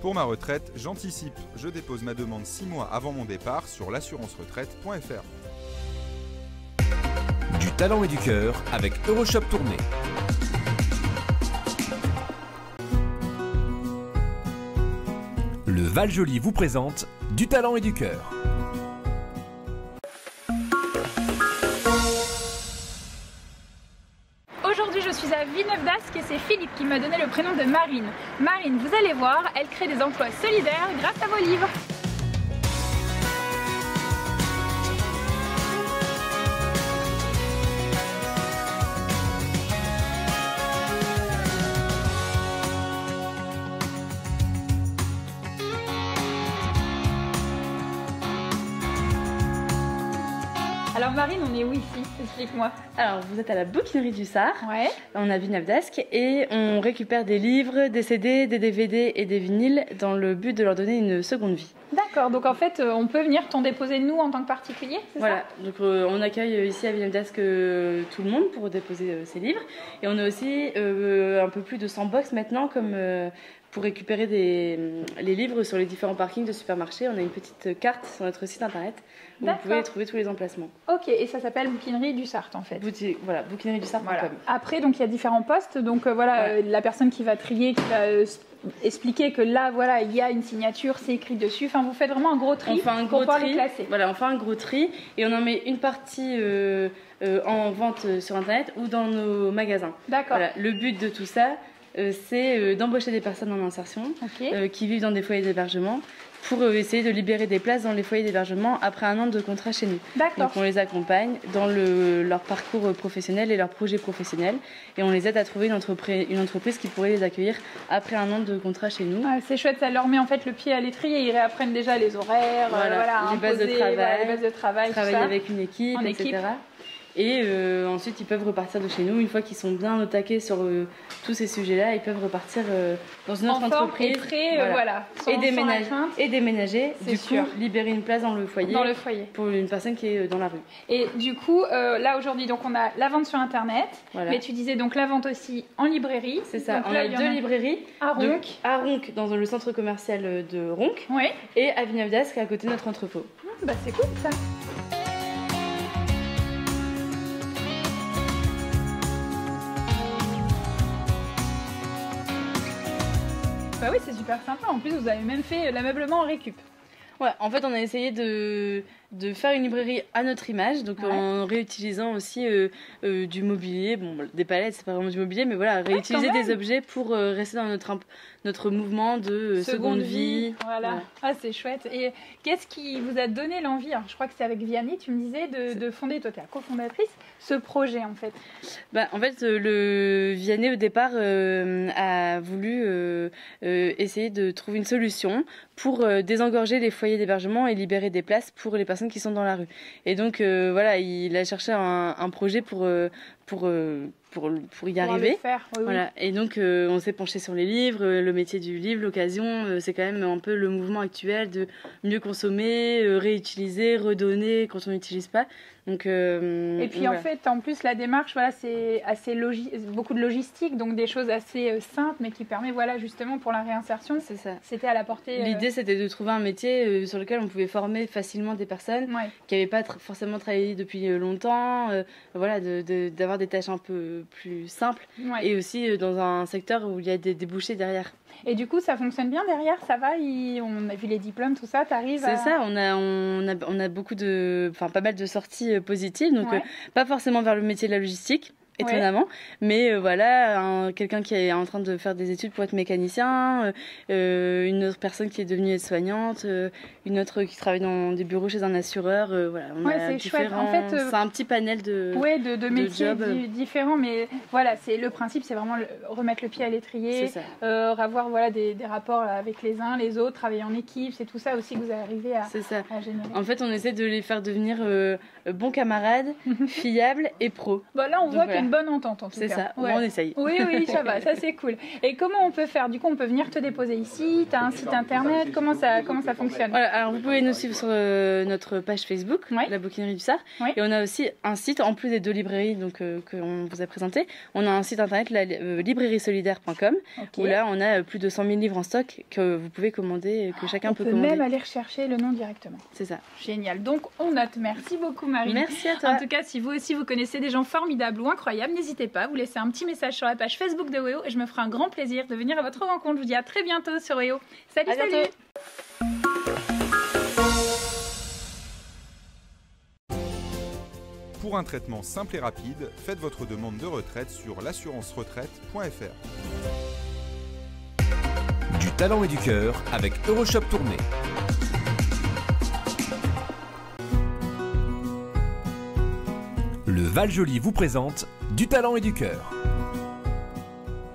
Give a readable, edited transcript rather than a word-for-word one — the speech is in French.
Pour ma retraite, j'anticipe. Je dépose ma demande 6 mois avant mon départ sur l'assurance-retraite.fr. Du talent et du cœur avec Euroshop Tournée. Le Val-Joli vous présente Du talent et du cœur. Aujourd'hui, je suis à Villeneuve-d'Ascq et c'est Philippe qui m'a donné le prénom de Marine. Marine, vous allez voir, elle crée des emplois solidaires grâce à vos livres. Alors Marine, on est où ici? Explique-moi. Alors, vous êtes à la bouquinerie du Sar. Ouais. On a Villeneuve-d'Ascq et on récupère des livres, des CD, des DVD et des vinyles dans le but de leur donner une seconde vie. D'accord, donc en fait, on peut venir t'en déposer nous en tant que particulier, c'est Voilà, ça? donc on accueille ici à Villeneuve-d'Ascq tout le monde pour déposer ses livres. Et on a aussi un peu plus de 100 box maintenant comme pour récupérer les livres sur les différents parkings de supermarchés. On a une petite carte sur notre site internet où vous pouvez trouver tous les emplacements. Ok, et ça s'appelle Bouquinerie du Sarthe en fait. Voilà, bouquinerie-du-Sarthe.com. Voilà. Après, donc il y a différents postes, donc la personne qui va trier, qui va expliquer que là, voilà, il y a une signature, c'est écrit dessus. Enfin, vous faites vraiment un gros tri pour pouvoir les classer. Voilà, on fait un gros tri et on en met une partie en vente sur internet ou dans nos magasins. D'accord. Voilà, le but de tout ça, c'est d'embaucher des personnes en insertion qui vivent dans des foyers d'hébergement pour essayer de libérer des places dans les foyers d'hébergement après un an de contrat chez nous. D'accord. Donc on les accompagne dans leur parcours professionnel et leurs projets professionnels et on les aide à trouver une entreprise qui pourrait les accueillir après un an de contrat chez nous. Ah, c'est chouette, ça leur met en fait le pied à l'étrier, ils réapprennent déjà les horaires, les bases de travail, travailler avec une équipe, etc. Et ensuite, ils peuvent repartir de chez nous. Une fois qu'ils sont bien au taquet sur tous ces sujets-là, ils peuvent repartir dans une autre entreprise. Et déménager. Du coup, libérer une place dans le foyer. Pour une personne qui est dans la rue. Et du coup, là aujourd'hui, donc on a la vente sur Internet. Voilà. Mais tu disais donc la vente aussi en librairie. C'est ça. Donc, on a deux librairies. À Ronc, dans le centre commercial de Ronc. Oui. Et à Villeneuve-d'Ascq, à côté de notre entrepôt. Bah c'est cool ça. Bah oui, c'est super sympa. En plus, vous avez même fait l'ameublement en récup. Ouais, en fait, on a essayé de faire une librairie à notre image, donc en réutilisant aussi du mobilier. Bon, des palettes, c'est pas vraiment du mobilier, mais voilà, réutiliser des objets pour rester dans notre mouvement de seconde vie. Voilà. Ah, c'est chouette. Et qu'est-ce qui vous a donné l'envie? Je crois que c'est avec Vianney, tu me disais, de fonder, toi tu es la cofondatrice, ce projet en fait. Bah, en fait, le Vianney au départ a voulu essayer de trouver une solution pour désengorger les foyers d'hébergement et libérer des places pour les personnes qui sont dans la rue. Et donc voilà, il a cherché un projet pour y arriver. Voilà. Et donc on s'est penché sur les livres, le métier du livre, l'occasion, c'est quand même un peu le mouvement actuel de mieux consommer, réutiliser, redonner quand on n'utilise pas. Donc, et puis en fait, en plus la démarche, voilà, c'est assez beaucoup de logistique, donc des choses assez simples, mais qui permet, voilà, justement pour la réinsertion. C'est ça. C'était à la portée. L'idée, c'était de trouver un métier sur lequel on pouvait former facilement des personnes qui n'avaient pas forcément travaillé depuis longtemps, voilà, d'avoir des tâches un peu plus simples et aussi dans un secteur où il y a des débouchés derrière. Et du coup, ça fonctionne bien derrière, ça va, on a vu les diplômes, tout ça, t'arrives à... C'est ça, on a pas mal de sorties positives, donc pas forcément vers le métier de la logistique. Étonnamment, mais voilà, quelqu'un qui est en train de faire des études pour être mécanicien, une autre personne qui est devenue aide-soignante, une autre qui travaille dans des bureaux chez un assureur, voilà, on a différents... En fait, c'est un petit panel de métiers différents, mais voilà, le principe, c'est vraiment remettre le pied à l'étrier, avoir voilà, des rapports avec les uns, les autres, travailler en équipe, c'est tout ça aussi que vous arrivez à générer. En fait, on essaie de les faire devenir bons camarades, fiables et pros. Là, on voit qu'il y a une bonne entente en tout cas. C'est ça, on essaye. Oui, ça va, ça c'est cool. Et comment on peut faire? Du coup, on peut venir te déposer ici, tu as un site internet, comment ça fonctionne? Voilà, alors vous pouvez nous suivre sur notre page Facebook, la Bouquinerie du Sar. Et on a aussi un site, en plus des 2 librairies qu'on vous a présenté, on a un site internet, la librairiesolidaire.com, où là on a plus de 100 000 livres en stock que vous pouvez commander, que chacun peut commander. On peut même aller rechercher le nom directement. C'est ça. Génial. Donc on note. Merci beaucoup Marie. Merci à toi. En tout cas, si vous aussi vous connaissez des gens formidables ou incroyables, n'hésitez pas à vous laisser un petit message sur la page Facebook de WEO et je me ferai un grand plaisir de venir à votre rencontre. Je vous dis à très bientôt sur WEO. Salut, salut. Pour un traitement simple et rapide, faites votre demande de retraite sur l'assurance-retraite.fr. Du talent et du cœur avec Euroshop Tournai. Le Val-Joli vous présente Du talent et du cœur.